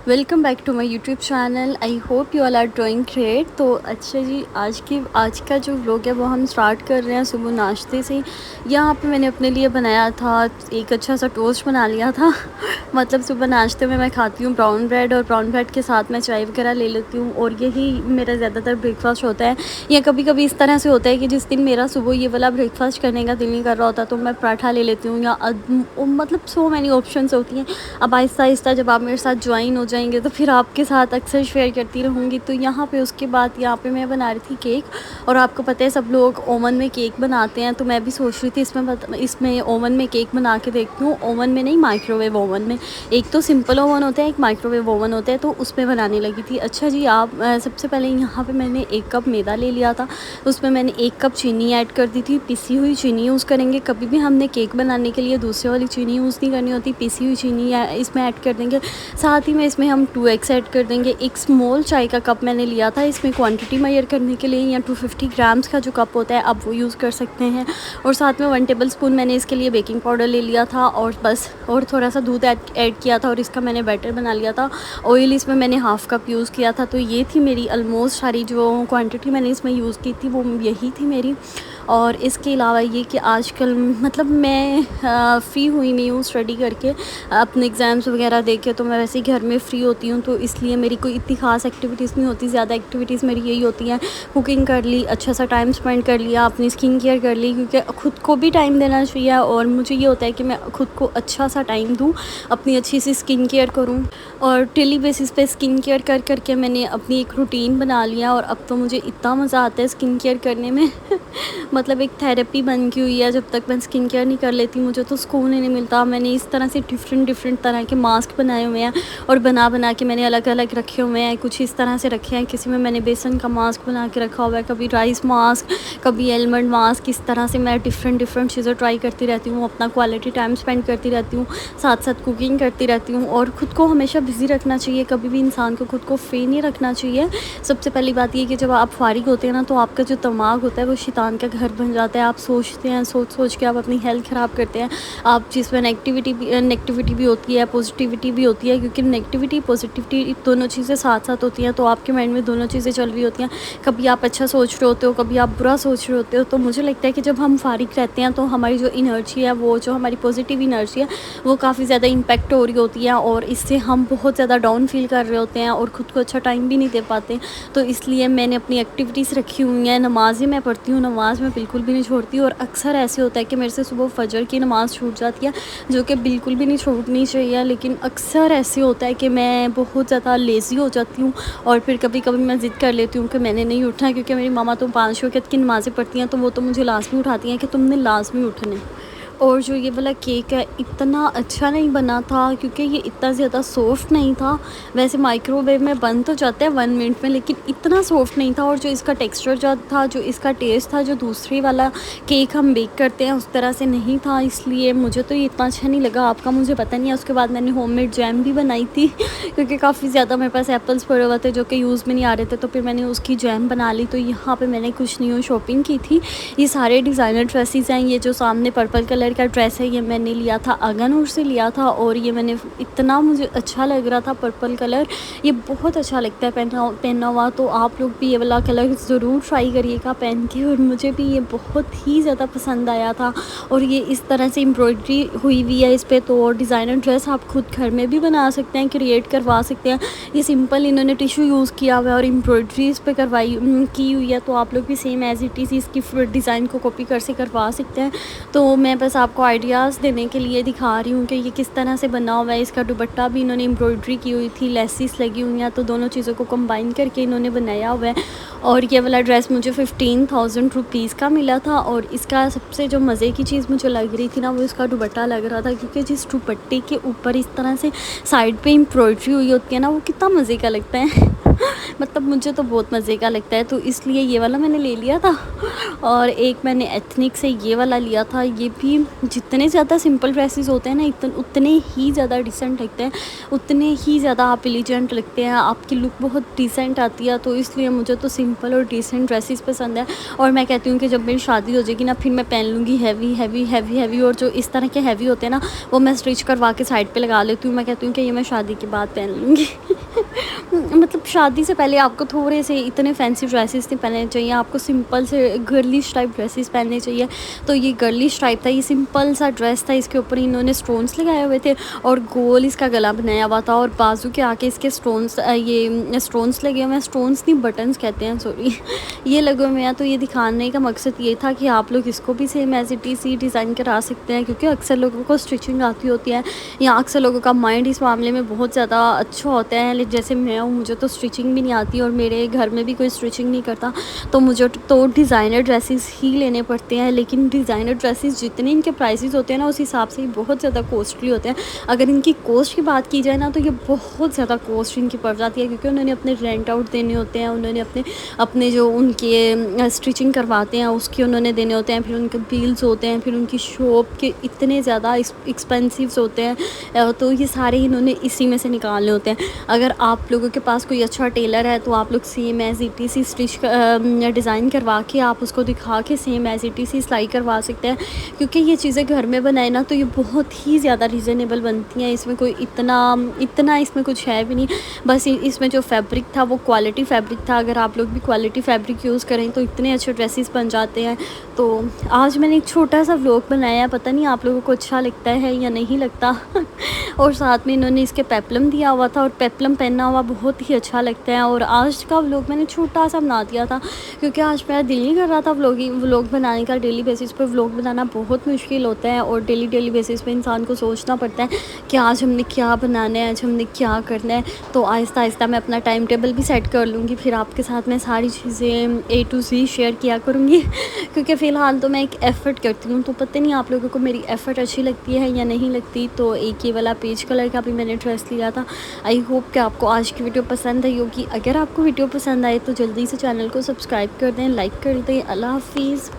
Welcome back to my YouTube channel. I hope you all are doing great. तो अच्छा जी, आज का जो व्लॉग है वो हम स्टार्ट कर रहे हैं सुबह नाश्ते से। यहाँ पे मैंने अपने लिए बनाया था, एक अच्छा सा टोस्ट बना लिया था। मतलब सुबह नाश्ते में मैं खाती हूँ ब्राउन ब्रेड, और ब्राउन ब्रेड के साथ मैं चाय वगैरह ले लेती हूँ, और यही मेरा ज़्यादातर ब्रेकफास्ट होता है। या कभी कभी इस तरह से होता है कि जिस दिन मेरा सुबह ये वाला ब्रेकफास्ट करने का दिल नहीं कर रहा होता तो मैं पराठा ले लेती हूँ, या मतलब सो मैनी ऑप्शंस होती हैं। अब आहिस्ता आहिस्ता जब आप मेरे साथ ज्वाइन हो जाएंगे तो फिर आपके साथ अक्सर शेयर करती रहूँगी। तो यहाँ पे उसके बाद यहाँ पे मैं बना रही थी केक, और आपको पता है सब लोग ओवन में केक बनाते हैं, तो मैं भी सोच रही थी इसमें ओवन में केक बना के देखती हूँ। ओवन में नहीं, माइक्रोवेव ओवन में। एक तो सिंपल ओवन होता है, एक माइक्रोवेव ओवन होता है, तो उसमें बनाने लगी थी। अच्छा जी, आप सबसे पहले यहाँ पर मैंने 1 कप मैदा ले लिया था, उसमें मैंने 1 कप चीनी ऐड कर दी थी। पिसी हुई चीनी यूज़ करेंगे, कभी भी हमने केक बनाने के लिए दूसरे वाली चीनी यूज़ नहीं करनी होती, पिसी हुई चीनी इसमें ऐड कर देंगे। साथ ही में इसमें हम 2 एग्स ऐड कर देंगे। एक स्मॉल चाय का कप मैंने लिया था, इसमें क्वांटिटी मेजर करने के लिए, या 250 ग्राम्स का जो कप होता है आप वो यूज़ कर सकते हैं। और साथ में 1 टेबलस्पून मैंने इसके लिए बेकिंग पाउडर ले लिया था, और बस और थोड़ा सा दूध ऐड किया था, और इसका मैंने बैटर बना लिया था। ऑयल इसमें मैंने 1/2 कप यूज़ किया था। तो ये थी मेरी ऑलमोस्ट सारी जो क्वान्टिटी मैंने इसमें यूज़ की थी वो यही थी मेरी। और इसके अलावा ये कि आजकल मतलब मैं फ़्री हुई नहीं हूँ स्टडी करके, अपने एग्ज़ाम्स वगैरह दे के, तो मैं वैसे ही घर में फ़्री होती हूँ, तो इसलिए मेरी कोई इतनी ख़ास एक्टिविटीज़ नहीं होती। ज़्यादा एक्टिविटीज़ मेरी यही होती हैं, कुकिंग कर ली, अच्छा सा टाइम स्पेंड कर लिया, अपनी स्किन केयर कर ली, क्योंकि ख़ुद को भी टाइम देना चाहिए, और मुझे ये होता है कि मैं ख़ुद को अच्छा सा टाइम दूँ, अपनी अच्छी सी स्किन केयर करूँ। और डेली बेसिस पे स्किन केयर कर करके मैंने अपनी एक रूटीन बना लिया, और अब तो मुझे इतना मज़ा आता है स्किन केयर करने में। मतलब एक थेरेपी बन गई हुई है। जब तक मैं स्किन केयर नहीं कर लेती मुझे तो सुकून ही नहीं मिलता। मैंने इस तरह से डिफरेंट तरह के मास्क बनाए हुए हैं, और बना के मैंने अलग अलग रखे हुए हैं। कुछ इस तरह से रखे हैं, किसी में मैंने बेसन का मास्क बना के रखा हुआ है, कभी राइस मास्क, कभी एलमंड मास्क। इस तरह से मैं डिफरेंट चीज़ें ट्राई करती रहती हूँ, अपना क्वालिटी टाइम स्पेंड करती रहती हूँ, साथ साथ कुकिंग करती रहती हूँ। और ख़ुद को हमेशा बिज़ी रखना चाहिए, कभी भी इंसान को खुद को फ्री नहीं रखना चाहिए। सबसे पहली बात ये कि जब आप फारिग होते हैं ना, तो आपका जो दिमाग होता है वो शैतान का घर बन जाता है। आप सोचते हैं, सोच के आप अपनी हेल्थ ख़राब करते हैं। आप जिसमें नेगेटिविटी भी होती है, पॉजिटिविटी भी होती है, क्योंकि नेगेटिविटी पॉजिटिविटी दोनों चीज़ें साथ साथ होती हैं, तो आपके माइंड में दोनों चीज़ें चल रही होती हैं। कभी आप अच्छा सोच रहे होते हो, कभी आप बुरा सोच रहे होते हो। तो मुझे लगता है कि जब हम फारिग रहते हैं तो हमारी जो एनर्जी है, वो जो हमारी पॉजिटिव एनर्जी है, वो काफ़ी ज़्यादा इम्पैक्ट हो रही होती है, और इससे हम बहुत ज़्यादा डाउन फील कर रहे होते हैं, और ख़ुद को अच्छा टाइम भी नहीं दे पाते। तो इसलिए मैंने अपनी एक्टिविटीज़ रखी हुई हैं। नमाज़ें मैं पढ़ती हूँ, नमाज़ मैं बिल्कुल भी नहीं छोड़ती, और अक्सर ऐसे होता है कि मेरे से सुबह फजर की नमाज़ छूट जाती है, जो कि बिल्कुल भी नहीं छूटनी चाहिए। लेकिन अक्सर ऐसे होता है कि मैं बहुत ज़्यादा लेज़ी हो जाती हूँ, और फिर कभी कभी मैं ज़िद कर लेती हूँ कि मैंने नहीं उठना, क्योंकि मेरी मामा तो 5 वक़्त की नमाज़ें पढ़ती हैं, तो वो तो मुझे लाज़मी उठाती हैं कि तुमने लाज़मी उठना है। और जो ये वाला केक है इतना अच्छा नहीं बना था, क्योंकि ये इतना ज़्यादा सॉफ्ट नहीं था। वैसे माइक्रोवेव में बन तो जाता है 1 मिनट में, लेकिन इतना सॉफ्ट नहीं था। और जो इसका टेक्सचर जो था, जो इसका टेस्ट था, जो दूसरी वाला केक हम बेक करते हैं उस तरह से नहीं था, इसलिए मुझे तो ये इतना अच्छा नहीं लगा। आपका मुझे पता नहीं है। उसके बाद मैंने होममेड जैम भी बनाई थी, क्योंकि काफ़ी ज़्यादा मेरे पास एप्पल्स पड़े हुए थे जो कि यूज़ में नहीं आ रहे थे, तो फिर मैंने उसकी जैम बना ली। तो यहाँ पर मैंने कुछ न्यू शॉपिंग की थी। ये सारे डिज़ाइनर ड्रेसेस हैं। ये जो सामने पर्पल कलर का ड्रेस है, ये मैंने लिया था अगनूर से लिया था, और ये मैंने इतना मुझे अच्छा लग रहा था पर्पल कलर। ये बहुत अच्छा लगता है पहना हुआ, तो आप लोग भी ये वाला कलर ज़रूर ट्राई करिएगा पहन के। और मुझे भी ये बहुत ही ज़्यादा पसंद आया था। और ये इस तरह से एम्ब्रॉयडरी हुई हुई है इस पर, तो और डिज़ाइनर ड्रेस आप खुद घर में भी बना सकते हैं, क्रिएट करवा सकते हैं। ये सिंपल इन्होंने टिशू यूज़ किया हुआ है, और एम्ब्रॉयडरी इस पर की हुई है, तो आप लोग भी सेम एज इट इज़ इसकी डिज़ाइन को कॉपी करवा सकते हैं। तो मैं बस आपको आइडियाज़ देने के लिए दिखा रही हूँ कि ये किस तरह से बना हुआ है। इसका दुपट्टा भी इन्होंने एम्ब्रॉयडरी की हुई थी, लेसिस लगी हुई हैं, तो दोनों चीज़ों को कंबाइन करके इन्होंने बनाया हुआ है। और ये वाला ड्रेस मुझे 15,000 रुपीज़ का मिला था। और इसका सबसे जो मज़े की चीज़ मुझे लग रही थी ना, वो इसका दुपट्टा लग रहा था, क्योंकि जिस दुपट्टे के ऊपर इस तरह से साइड पे एम्ब्रॉयडरी हुई होती है ना, वो कितना मज़े का लगता है। मतलब मुझे तो बहुत मज़े का लगता है, तो इसलिए ये वाला मैंने ले लिया था। और एक मैंने एथनिक से ये वाला लिया था। ये भी जितने ज़्यादा सिंपल ड्रेसेस होते हैं ना, उतने ही ज़्यादा डिसेंट लगते हैं, उतने ही ज़्यादा आप एलिजेंट लगते हैं, आपकी लुक बहुत डिसेंट आती है। तो इसलिए मुझे तो सिंपल और डिसेंट ड्रेसेस पसंद है। और मैं कहती हूँ कि जब मेरी शादी हो जाएगी ना, फिर मैं पहन लूँगी हैवी। और जो इस तरह के हैवी होते हैं ना, वो मैं स्टिच करवा के साइड पर लगा लेती हूँ। मैं कहती हूँ कि ये मैं शादी के बाद पहन लूँगी। मतलब शादी से पहले आपको थोड़े से इतने फैंसी ड्रेसेस नहीं पहनने चाहिए, आपको सिंपल से गर्लिश टाइप ड्रेसेस पहनने चाहिए। तो ये गर्लिश टाइप था, ये सिंपल सा ड्रेस था, इसके ऊपर इन्होंने स्टोन्स लगाए हुए थे और गोल इसका गला बनाया हुआ था और बाजू के आके इसके स्टोन्स ये स्टोन्स लगे हुए हैं, स्टोन्स नहीं बटन्स कहते हैं सॉरी, ये लगे हुए हैं। तो ये दिखाने का मकसद ये था कि आप लोग इसको भी सेम एज इट इज़ ही डिज़ाइन करा सकते हैं, क्योंकि अक्सर लोगों को स्टिचिंग आती होती है या अक्सर लोगों का माइंड इस मामले में बहुत ज़्यादा अच्छा होता है। जैसे मैं हूँ, मुझे तो स्टिचिंग भी नहीं आती और मेरे घर में भी कोई स्टिचिंग नहीं करता, तो मुझे तो डिज़ाइनर ड्रेसेस ही लेने पड़ते हैं। लेकिन डिज़ाइनर ड्रेसेस जितने इनके प्राइसेस होते हैं ना, उस हिसाब से बहुत ज़्यादा कॉस्टली होते हैं। अगर इनकी कॉस्ट की बात की जाए ना, तो ये बहुत ज़्यादा कॉस्ट इनकी पड़ जाती है, क्योंकि उन्होंने अपने रेंट आउट देने होते हैं, उन्होंने अपने अपने जो उनके स्टिचिंग करवाते हैं उसके उन्होंने देने होते हैं, फिर उनके बिल्स होते हैं, फिर उनकी शॉप के इतने ज़्यादा एक्सपेंसिव होते हैं, तो ये सारे इन्होंने इसी में से निकालने होते हैं। अगर आप लोगों के पास कोई अच्छा टेलर है तो आप लोग same as it is stitch design करवा के आप उसको दिखा के सेम एज इट इज़ सिलाई करवा सकते हैं, क्योंकि ये चीज़ें घर में बनाए ना तो ये बहुत ही ज़्यादा रीज़नेबल बनती हैं। इसमें कोई इतना इसमें कुछ है भी नहीं, बस इसमें जो फैब्रिक था वो क्वालिटी फैब्रिक था। अगर आप लोग भी क्वालिटी फैब्रिक यूज़ करें तो इतने अच्छे ड्रेसेस बन जाते हैं। तो आज मैंने एक छोटा सा व्लॉग बनाया है, पता नहीं आप लोगों को अच्छा लगता है या नहीं लगता। और साथ में इन्होंने इसके पेप्लम दिया हुआ था और पेप्लम पहना हुआ बहुत ही अच्छा लगता है। और आज का व्लॉग मैंने छोटा सा बना दिया था, क्योंकि आज मेरा दिल नहीं कर रहा था व्लॉग बनाने का। डेली बेसिस पे व्लॉग बनाना बहुत मुश्किल होता है और डेली बेसिस पे इंसान को सोचना पड़ता है कि आज हमने क्या बनाना है, आज हमने क्या करना है। तो आहिस्ता आहिस्ता मैं अपना टाइम टेबल भी सेट कर लूँगी, फिर आपके साथ मैं सारी चीज़ें A to Z शेयर किया करूँगी। क्योंकि फ़िलहाल तो मैं एक एफ़र्ट करती हूँ, तो पता नहीं आप लोगों को मेरी एफ़र्ट अच्छी लगती है या नहीं लगती। तो एक ये वाला पेज कलर का भी मैंने ड्रेस लिया था। आई होप कि आपको आज की वीडियो पसंद आई होगी। अगर आपको वीडियो पसंद आए तो जल्दी से चैनल को सब्सक्राइब कर दें, लाइक कर दें। अल्लाह हाफ़िज़।